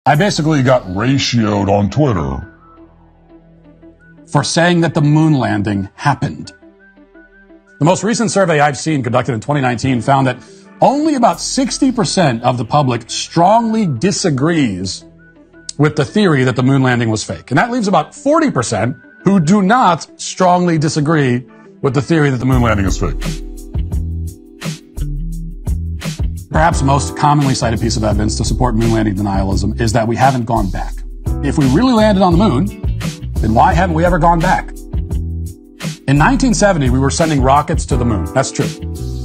I basically got ratioed on Twitter for saying that the moon landing happened. The most recent survey I've seen, conducted in 2019, found that only about 60% of the public strongly disagrees with the theory that the moon landing was fake. And that leaves about 40% who do not strongly disagree with the theory that the moon landing is fake. Perhaps the most commonly cited piece of evidence to support moon landing denialism is that we haven't gone back. If we really landed on the moon, then why haven't we ever gone back? In 1970, we were sending rockets to the moon. That's true.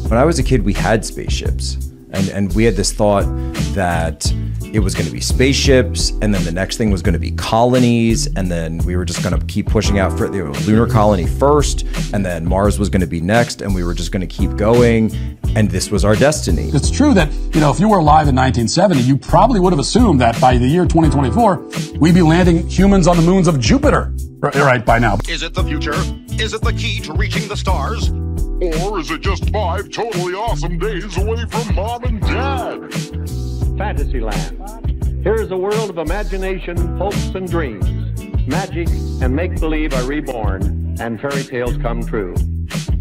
When I was a kid, we had spaceships. And we had this thought that it was going to be spaceships, and then the next thing was going to be colonies, and then we were just going to keep pushing out for the lunar colony first, and then Mars was going to be next, and we were just going to keep going, and this was our destiny. It's true that, if you were alive in 1970, you probably would have assumed that by the year 2024, we'd be landing humans on the moons of Jupiter, right, by now. Is it the future? Is it the key to reaching the stars? Or is it just 5 totally awesome days away from mom and dad? Fantasyland. Here is a world of imagination, hopes, and dreams. Magic and make-believe are reborn, and fairy tales come true.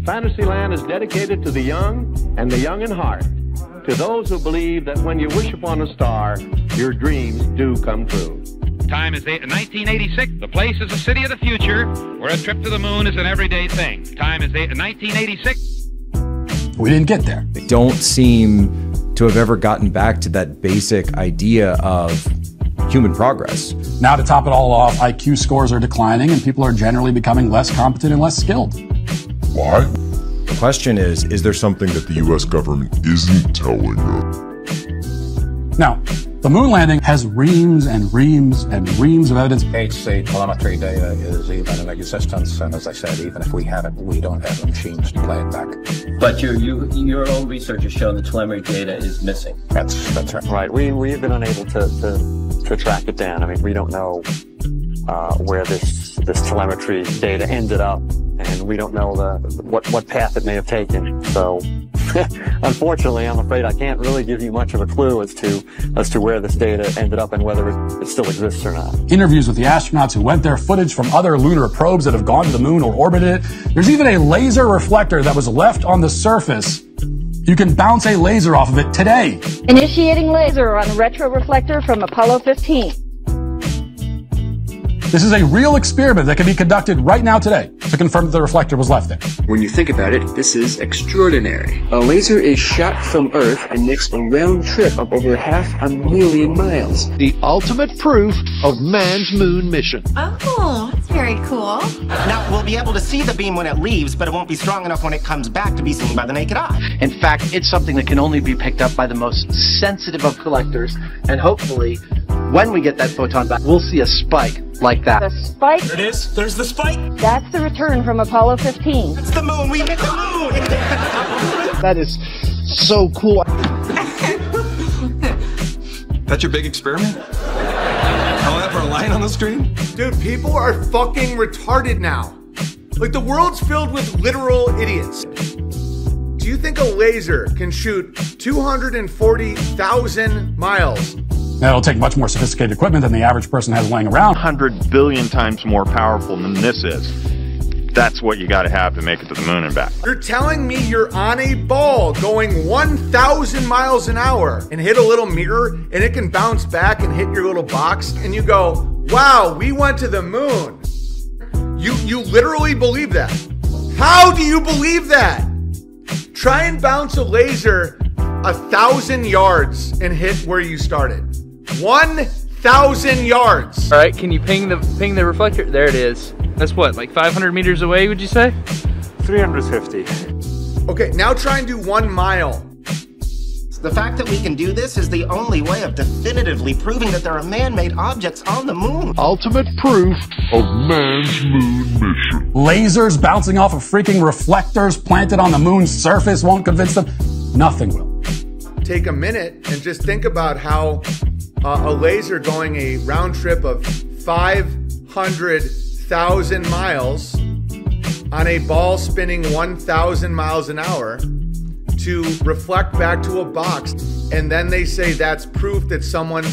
Fantasyland is dedicated to the young and the young in heart, to those who believe that when you wish upon a star, your dreams do come true. Time is 1986. The place is a city of the future, where a trip to the moon is an everyday thing. Time is 1986. We didn't get there. They don't seem to have ever gotten back to that basic idea of human progress. Now, to top it all off, IQ scores are declining and people are generally becoming less competent and less skilled. Why? The question is there something that the U.S. government isn't telling us? Now, the moon landing has reams and reams and reams of evidence. HC telemetry data is even in existence, and as I said, even if we had it, we don't have the machines to play it back. But your own research has shown the telemetry data is missing. That's right. Right. We've been unable to track it down. I mean, we don't know where this telemetry data ended up, and we don't know what path it may have taken. So, unfortunately, I'm afraid I can't really give you much of a clue as to where this data ended up and whether it still exists or not. Interviews with the astronauts who went there, footage from other lunar probes that have gone to the moon or orbited it. There's even a laser reflector that was left on the surface. You can bounce a laser off of it today. Initiating laser on retro reflector from Apollo 15. This is a real experiment that can be conducted right now today to confirm that the reflector was left there. When you think about it, this is extraordinary. A laser is shot from Earth and makes a round trip of over 500,000 miles. The ultimate proof of man's moon mission. Oh, that's very cool. Now, we'll be able to see the beam when it leaves, but it won't be strong enough when it comes back to be seen by the naked eye. In fact, it's something that can only be picked up by the most sensitive of collectors, and hopefully, when we get that photon back, we'll see a spike like that. The spike? There it is. There's the spike. That's the return from Apollo 15. It's the moon. We hit the moon. That is so cool. That's your big experiment? I'll have our line on the screen? Dude, people are fucking retarded now. Like, the world's filled with literal idiots. Do you think a laser can shoot 240,000 miles? It'll take much more sophisticated equipment than the average person has laying around. 100 billion times more powerful than this is. That's what you got to have to make it to the moon and back. You're telling me you're on a ball going 1,000 miles an hour and hit a little mirror and it can bounce back and hit your little box and you go, wow, we went to the moon. You literally believe that. How do you believe that? Try and bounce a laser 1,000 yards and hit where you started. 1,000 yards. All right, can you ping the reflector? There it is. That's what, like 500 meters away, would you say? 350. Okay, now try and do 1 mile. The fact that we can do this is the only way of definitively proving that there are man-made objects on the moon. Ultimate proof of man's moon mission. Lasers bouncing off of freaking reflectors planted on the moon's surface won't convince them. Nothing will. Take a minute and just think about how a laser going a round trip of 500,000 miles on a ball spinning 1,000 miles an hour to reflect back to a box, and then they say that's proof that someone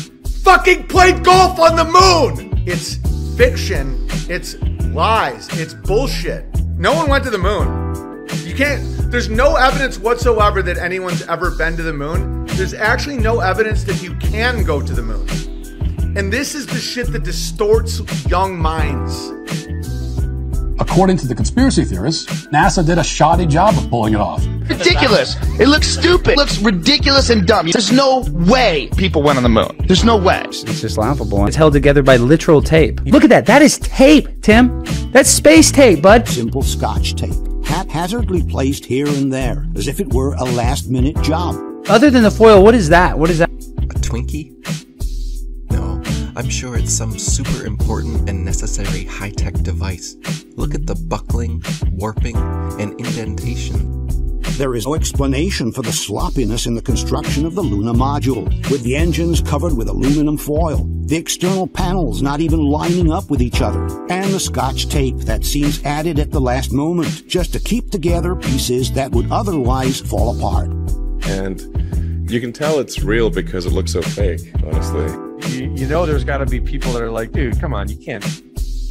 fucking played golf on the moon. It's fiction. It's lies. It's bullshit. No one went to the moon. You can't, there's no evidence whatsoever that anyone's ever been to the moon. There's actually no evidence that you can go to the moon. And this is the shit that distorts young minds. According to the conspiracy theorists, NASA did a shoddy job of pulling it off. Ridiculous. It looks stupid. It looks ridiculous and dumb. There's no way people went on the moon. There's no way. It's just laughable. It's held together by literal tape. Look at that. That is tape, Tim. That's space tape, bud. Simple Scotch tape, haphazardly placed here and there, as if it were a last-minute job. Other than the foil, what is that? What is that? A Twinkie? No, I'm sure it's some super important and necessary high-tech device. Look at the buckling, warping, and indentation. There is no explanation for the sloppiness in the construction of the lunar module, with the engines covered with aluminum foil, the external panels not even lining up with each other, and the Scotch tape that seems added at the last moment, just to keep together pieces that would otherwise fall apart. And you can tell it's real because it looks so fake, honestly. You know there's got to be people that are like, dude, come on, you can't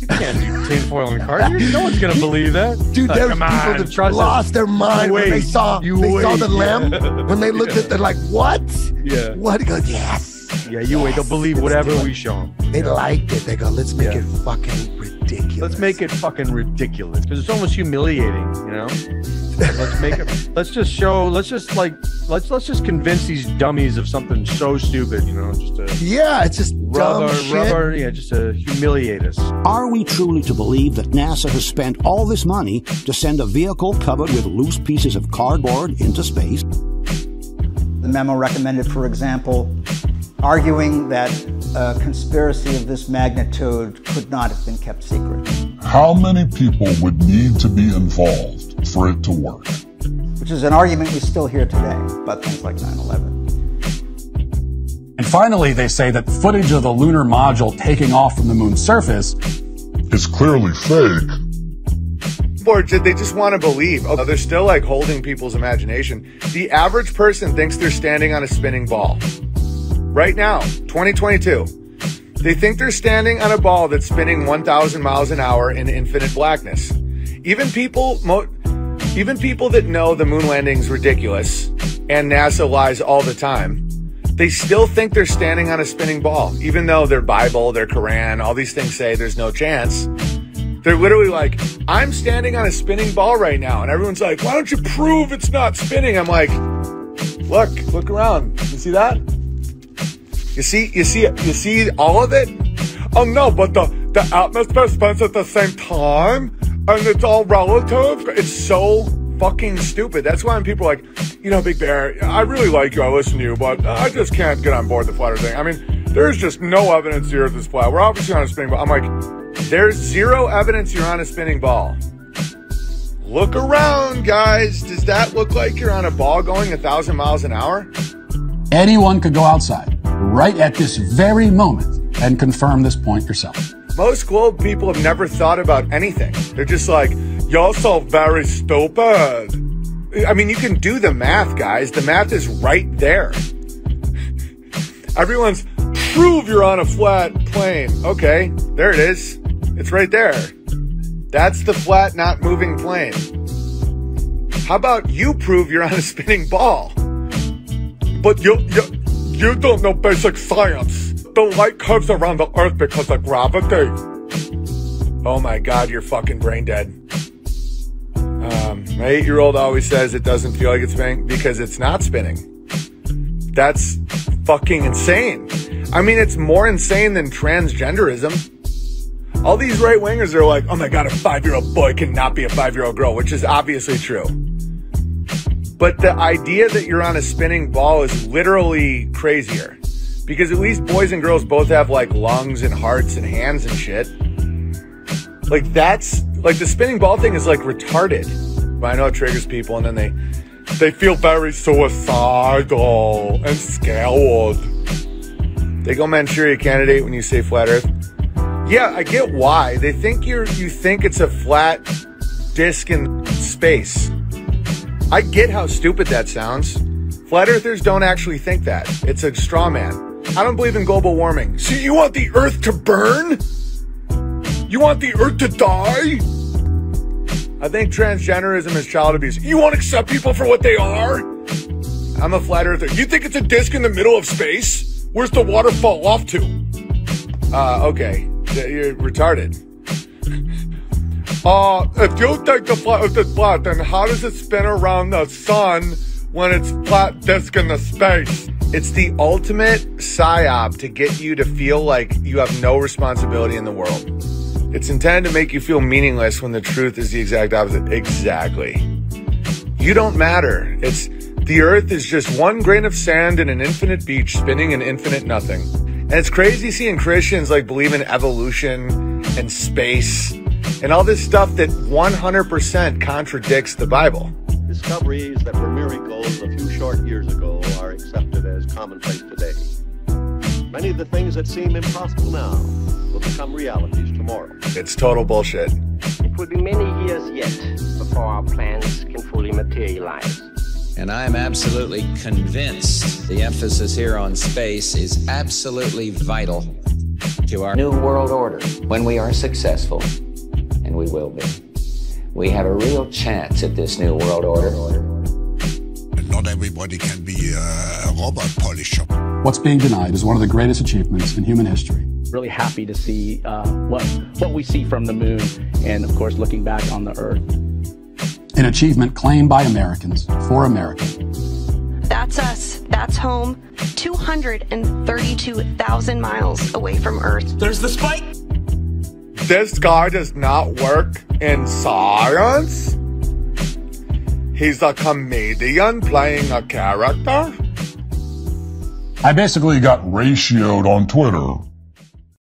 do tinfoil in cars. No one's gonna believe that. Dude, there's people that lost their mind when they saw the lamb. When they looked at it, they're like, what? Yeah. What? He goes, yes. Yeah, you wait. They'll believe whatever we show them. They liked it. They go, let's make it fucking ridiculous. Let's make it fucking ridiculous. Because it's almost humiliating, you know? Let's make it, let's just just convince these dummies of something so stupid, you know, just to it's just dumb shit. Just to humiliate us. Are we truly to believe that NASA has spent all this money to send a vehicle covered with loose pieces of cardboard into space? The memo recommended, for example, arguing that a conspiracy of this magnitude could not have been kept secret. How many people would need to be involved for it to work? Which is an argument we still hear today about things like 9/11. And finally, they say that footage of the lunar module taking off from the moon's surface is clearly fake. Or they just want to believe. Oh, they're still like holding people's imagination. The average person thinks they're standing on a spinning ball. Right now, 2022. They think they're standing on a ball that's spinning 1,000 miles an hour in infinite blackness. Even people that know the moon landing's ridiculous and NASA lies all the time, they still think they're standing on a spinning ball, even though their Bible, their Quran, all these things say there's no chance. They're literally like, I'm standing on a spinning ball right now. And everyone's like, why don't you prove it's not spinning? I'm like, look around. You see that? You see all of it? Oh no, but the atmosphere spins at the same time and it's all relative. It's so fucking stupid. That's why when people are like, you know, Big Bear, I really like you, I listen to you, but I just can't get on board the flat earth thing. I mean, there's just no evidence the earth is flat. We're obviously on a spinning ball. I'm like, there's zero evidence you're on a spinning ball. Look around, guys. Does that look like you're on a ball going 1,000 miles an hour? anyone could go outside right at this very moment and confirm this point yourself. Most globe people have never thought about anything. They're just like, y'all so very stupid. I mean, you can do the math, guys. The math is right there. Everyone's, prove you're on a flat plane. Okay, there it is. It's right there. That's the flat, not moving plane. How about you prove you're on a spinning ball? But you don't know basic science. The light curves around the earth because of gravity. Oh my God, you're fucking brain dead. My 8-year-old always says it doesn't feel like it's spinning because it's not spinning. That's fucking insane. I mean, it's more insane than transgenderism. All these right-wingers are like, oh my God, a 5-year-old boy cannot be a 5-year-old girl, which is obviously true. But the idea that you're on a spinning ball is literally crazier. Because at least boys and girls both have like lungs and hearts and hands and shit. Like that's, like the spinning ball thing is like retarded. But I know it triggers people and then they feel very suicidal and scared. They go Manchuria candidate when you say flat earth. Yeah, I get why. They think you think it's a flat disc in space. I get how stupid that sounds. Flat earthers don't actually think that. It's a straw man. I don't believe in global warming. So you want the earth to burn? You want the earth to die? I think transgenderism is child abuse. You won't accept people for what they are? I'm a flat earther. You think it's a disc in the middle of space? Where's the water fall off to? Okay. You're retarded. If you think the flat earth is flat, then how does it spin around the sun when it's flat disc in the space? It's the ultimate psyop to get you to feel like you have no responsibility in the world. It's intended to make you feel meaningless when the truth is the exact opposite. Exactly. You don't matter. The earth is just one grain of sand in an infinite beach spinning in infinite nothing. And it's crazy seeing Christians like believe in evolution and space and all this stuff that 100% contradicts the Bible. Discoveries that were miracles a few short years ago are accepted as commonplace today. Many of the things that seem impossible now will become realities tomorrow. It's total bullshit. It will be many years yet before our plans can fully materialize. And I'm absolutely convinced the emphasis here on space is absolutely vital to our new world order. When we are successful, and we will be, we have a real chance at this new world order. Not everybody can be a robot polisher. What's being denied is one of the greatest achievements in human history. Really happy to see what we see from the moon, and of course looking back on the Earth. An achievement claimed by Americans for America. That's us. That's home. 232,000 miles away from Earth. There's the spike. This guy does not work in science. He's a comedian playing a character. I basically got ratioed on Twitter